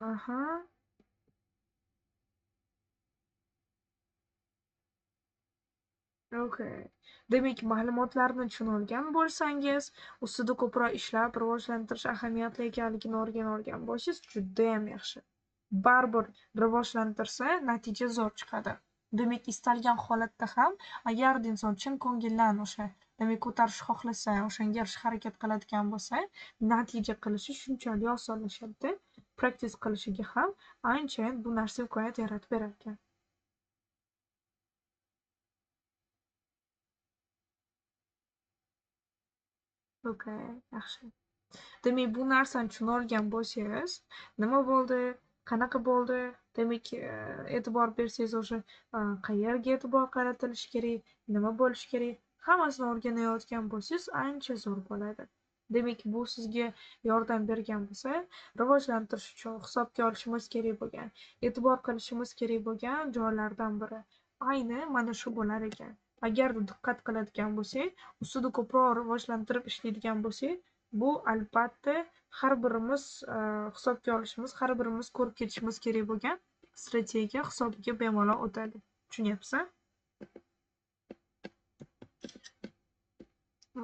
Aha. Okay. Demak, ma'lumotlarni tushunolgan bo'lsangiz, ustida ko'proq ishlab, rivojlantirish ahamiyatli ekanligini o'rganolgan bo'lsangiz, judayam yaxshi. Baribir rivojlantirsa, natija zo'r chiqadi. Demak, istalgan holatda ham agarda inson chin ko'ngildan o'sha, demak, ko'tarishni xohlasa, o'shanga erishishga harakat qiladigan bo'lsa, natija qilishi shunchalik osonlashadi. Practice qilishiga ham ancha bu narsa imkoniyat yaratib berar ekan. Okay, yaxshi. Demak, bu narsani tushunolgan bo'lsangiz, nima bo'ldi, qanaqa bo'ldi, demak, e'tibor bersangiz o'sha qayerga e'tibor qaratilishi kerak, nima bo'lishi kerak, hammasini o'rganayotgan bo'lsangiz, ancha zo'r bo'ladi. Demak, bu sizga yordam bergan bo'lsa, rivojlantirish uchun hisobga olishimiz kerak bo'lgan, e'tibor qilishimiz kerak bo'lgan joylardan biri ayni mana shu bo'lar ekan. Agarda diqqat qiladigan bo'lsak, ustida ko'proq rivojlantirib ishlaydigan bo'lsak, bu albatta har birimiz hisobga olishimiz, har birimiz ko'rib ketishimiz kerak bo'lgan strategiya hisobiga bemalol o'tadi. Tushunyapsan?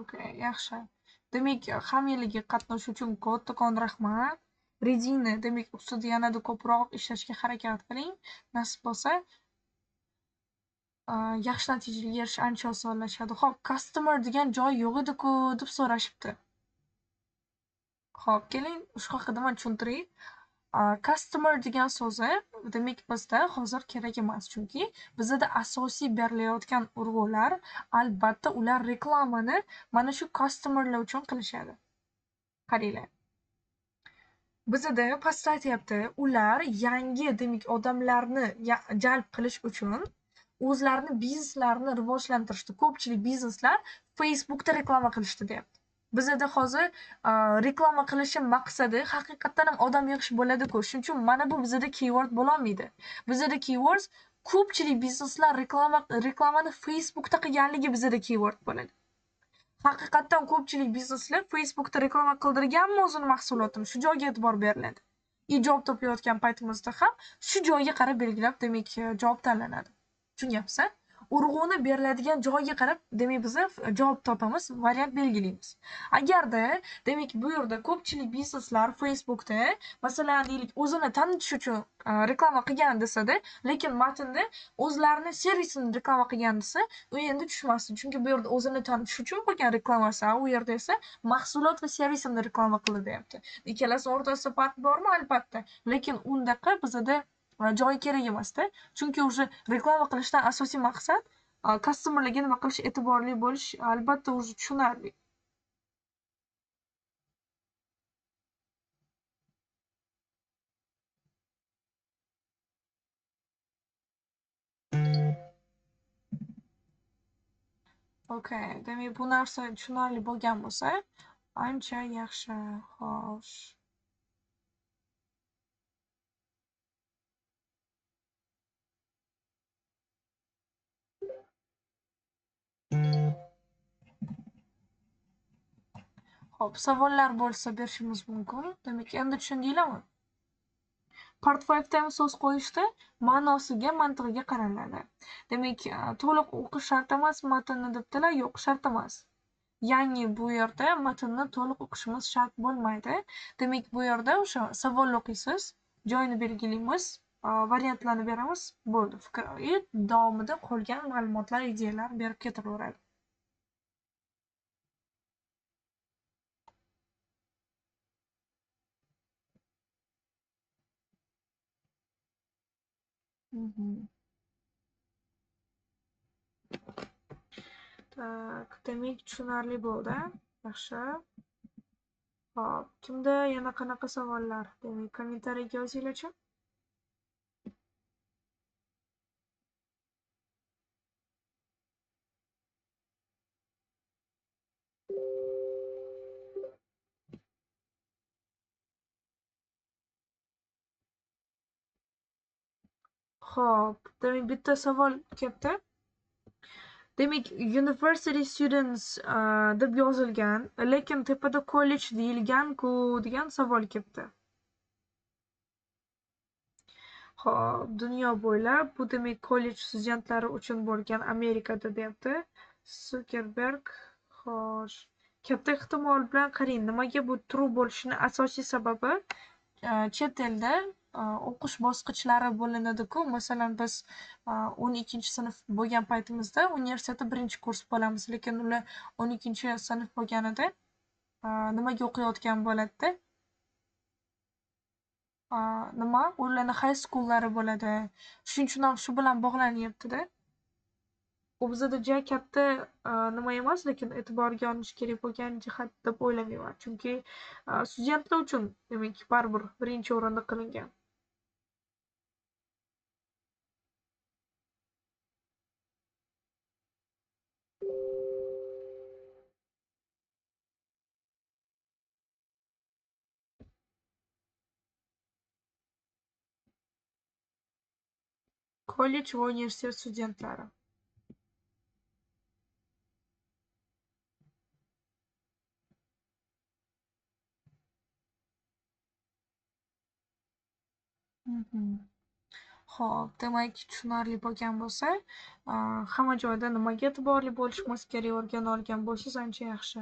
Okay, yaxshi. Demak, hammalarga qatnashish uchun kattakon rahmat. Readingni demak ustida yanada ko'proq ishlashga harakat qiling. Nasib bo'lsa, yaxshi natijaga erishish ancha osonlashadi. Xo'p, customer degan joy yo'q edi-ku deb so'rashibdi. Xo'p, keling shu haqida man tushuntiray. Customer degan so'zi demak bizda hozir kerak emas, chunki bizada asosiy berilayotgan urg'ular albatta ular reklamani mana shu customerlar uchun qilishadi. Qaranglar. Bizada pastda aytyapti, ular yangi demak odamlarni jalb qilish uchun o'zlarini bizneslarini rivojlantirishdi. Ko'pchilik bizneslar Facebookda reklama qilishdi, deyapti. Bizada hozir reklama qilishim maqsadi haqiqatdan ham odam yig'ish bo'ladi-ku. Shuning uchun mana bu bizada keyword bo'lolmaydi. Bizada keywords ko'pchilik bizneslar reklamani Facebookda qilganligi bizada keyword bo'ladi. Haqiqatdan ko'pchilik bizneslar Facebookda reklama qildirganmi o'zini mahsulotini, shu joyga e'tibor beriladi. Javob topayotgan paytimizda ham shu joyga qarab belgilab, demak, javob tanlanadi. Tushunyapsiz? Urg'uni beriladigan joyga qarab, demak, biz javob topamiz, variant belgilaymiz. Agarda, demak, bu yerda ko'pchilik bizneslar Facebookda, masalan, deylik, o'zini tanitish uchun reklama qilgan desada, lekin matnda o'zlarini servisini reklama qilgan desa, u endi tushmasdi. Chunki bu yerda o'zini tanitish uchun qilgan reklamasi, u yerda esa mahsulot va servisini reklama qildi, deyapti. Ikkalasi o'rtasida farq bormi? Albatta. Lekin undaqa bizada joyi kerak emasda. Chunki o'sha reklama qilishdan asosiy maqsad customerlarga nima qilish, e'tiborli bo'lish, albatta o'zi tushunarli. Okay, demak bu narsa tushunarli bo'lgan bo'lsa, ancha yaxshi. Xo'sh. Xo'p, savollar bo'lsa berishimiz mumkin. Demak, endi tushundinglarmi? Part 5da ham so'z qo'yishda ma'nosiga, mantig'iga qaraladi. Demak, to'liq o'qish shart emas matnni debdilar. Yo'q, shart emas. Ya'ni bu yerda matnni to'liq o'qishimiz shart bo'lmaydi. Demak, bu yerda o'sha savolni o'qiysiz, joyini belgilaymiz, variantlarni beramiz, bo'ldi. Fikr davomida qolgan ma'lumotlar, ideyalar berib ketaveradi. Tak, demak tushunarli bo'ldi. Yaxshi. Hop, kimda yana qanaqa savollar? Demak, kommentariyga yozinglarchi. Hop, demak bitta savol kelibdi. Demak, university students deb yozilgan, lekin tepada college deyilgan-ku degan savol kelibdi. Hop, dunyo bo'ylab bu demak kollej studentlari uchun bo'lgan Amerikada deyapti. Zuckerberg. Xo'sh, katta ehtimol bilan qarang, nimaga bu true bo'lishining asosiy sababi chet elda o'qish bosqichlari bo'linadi-ku. Masalan, biz 12-sinf bo'lgan paytimizda universitetda birinchi kurs bo'lamiz, lekin ular 12-sinf bo'lganida nimaga o'qiyotgan bo'ladi-da? Nima? Ularni high schoollari bo'ladi. Shuning uchun ham shu bilan bog'lanyapti-da. U bizada juda katta nima emas, lekin e'tiborga olinish kerak bo'lgan jihat deb o'ylamayman. Chunki studentlar uchun demak baribir birinchi o'rinda qilingan. Kollej va universitet studentlari. Xo'p, demak tushunarli bo'lgan bo'lsa, hamma joyda nimaga e'tiborli bo'lishimiz kerak o'rganib olgan bo'lsangiz ancha yaxshi.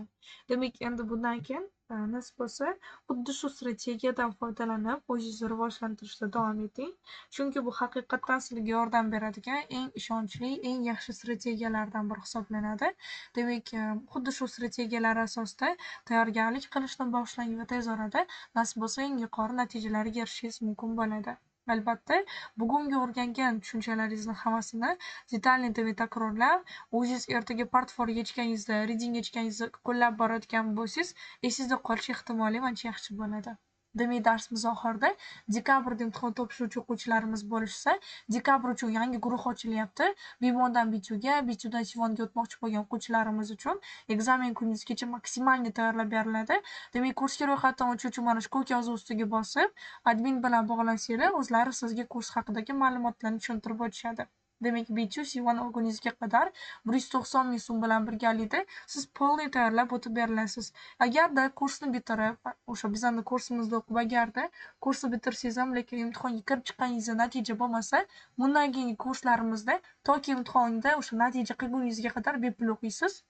Demak, endi bundan keyin Nasib bo'lsa, xuddi shu strategiyadan foydalanib, o'zingizni rivojlantirishda davom eting. Chunki bu haqiqatdan sizga yordam beradigan eng ishonchli, eng yaxshi strategiyalardan biri hisoblanadi. Demak, xuddi shu strategiyalar asosida tayyorgarlik qilishni boshlang va tez orada nasib bo'lsa eng yuqori natijalarga erishishingiz mumkin bo'ladi. Albatta, bugungi o'rgangan tushunchalaringizni hammasini detalniy takrorlab, o'zingiz ertaga portfolio yechganingizda, reading yechganingizda qo'llab boradigan bo'lsangiz, esingizda qolishi ehtimoli ancha yaxshi bo'ladi. Demak, darsimiz oxirida dekabrda imtihon topshiruvchi o'quvchilarimiz bo'lishsa, dekabr uchun yangi guruh ochilyapti. B1dan B2ga, B2dan C1ga o'tmoqchi bo'lgan o'quvchilarimiz uchun ekzamen kuningizgacha maksimalniy tayyorlab beriladi. Demak, kursga ro'yxatdan o'tish uchun mana shu ko'k yozuv ustiga bosib, admin bilan bog'lansanglar, o'zlari sizga kurs haqidagi ma'lumotlarni tushuntirib o'tishadi. Demak, B2 C1 olguningizga qadar 190 ming so'm bilan birgalikda siz polniy tayyorlab o'tib berilasiz. Agarda kursni bitirib, o'sha bizani kursimizda o'qib, agarda kursni bitirsangiz ham, lekin imtihonga kirib chiqqaningizda natija bo'lmasa, bundan keyingi kurslarimizda toki imtihonda o'sha natija qilguningizga qadar bepul o'qiysiz.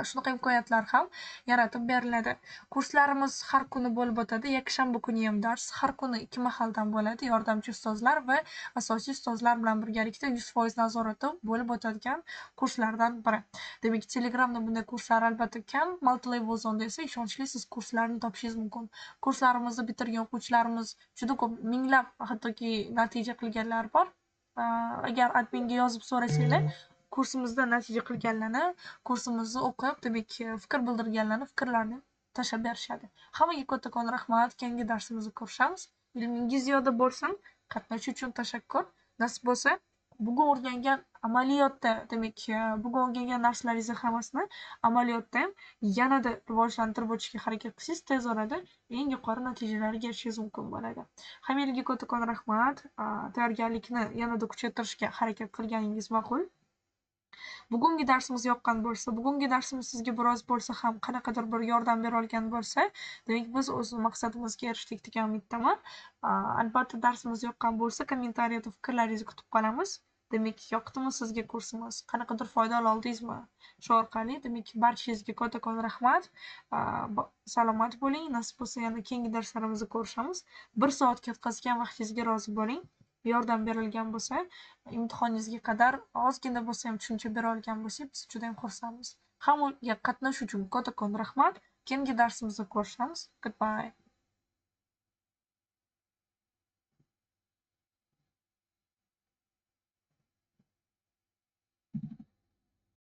Shunaqa imkoniyatlar ham yaratib beriladi. Kurslarimiz har kuni bo'lib o'tadi. Yakshanba kuni ham dars, har kuni 2 mahaldan bo'ladi. Yordamchi ustozlar va asosiy ustozlar bilan birgalikda 100% nazoratda bo'lib o'tadigan kurslardan biri. Demak, Telegramda bunday kurslar albatta kam, Multilevel Zone'da esa ishonchli siz kurslarni topishingiz mumkin. Kurslarimizni bitirgan o'quvchilarimiz juda ko'p, minglab hattoki natija qilganlar bor. Agar adminga yozib so'rasanglar, kursimizda natija qilganlarni, kursimizni o'qib, demak, fikr bildirganlarni fikrlarini tashlab berishadi. Hammaga kattakon rahmat. Keyingi darsimizda ko'rishamiz. Ilmingiz ziyoda bo'lsin. Qatnashish uchun tashakkur. Nasib bo'lsa, bugun o'rgangan amaliyotda, demak, bugun o'rgangan narslaringizni hammasini amaliyotda ham yanada rivojlantirib o'tishga harakat qilsangiz, tez orada eng yuqori natijalarga erishishingiz mumkin bo'ladi. Hammaga kattakon rahmat. Tayyorgarlikni yanada kuchaytirishga harakat qilganingiz ma'qul. Bugungi darsimiz yoqqan bo'lsa, bugungi darsimiz sizga biroz bo'lsa ham qanaqadir bir yordam bera olgan bo'lsa, demak, biz o'z maqsadimizga erishdik degan umiddaman. Albatta, darsimiz yoqqan bo'lsa, kommentariyada fikrlaringizni kutib qolamiz. Demak, yoqdimi sizga kursimiz? Qanaqadir foyda ola oldingizmi? Shu orqali, demak, barchangizga kattakon rahmat. Salomat bo'ling. Nasib bo'lsa, yana keyingi darslarimizda ko'rishamiz. 1 soatga o'tkazgan vaqtingizga rozi bo'ling. Yordam berilgan bo'lsa, imtihoningizga qadar ozgina bo'lsa ham tushuncha bera olgan bo'lsak, biz juda ham xursandmiz. Hammaga qatnashish uchun kattakon rahmat. Keyingi darsimizda ko'rishamiz. Goodbye.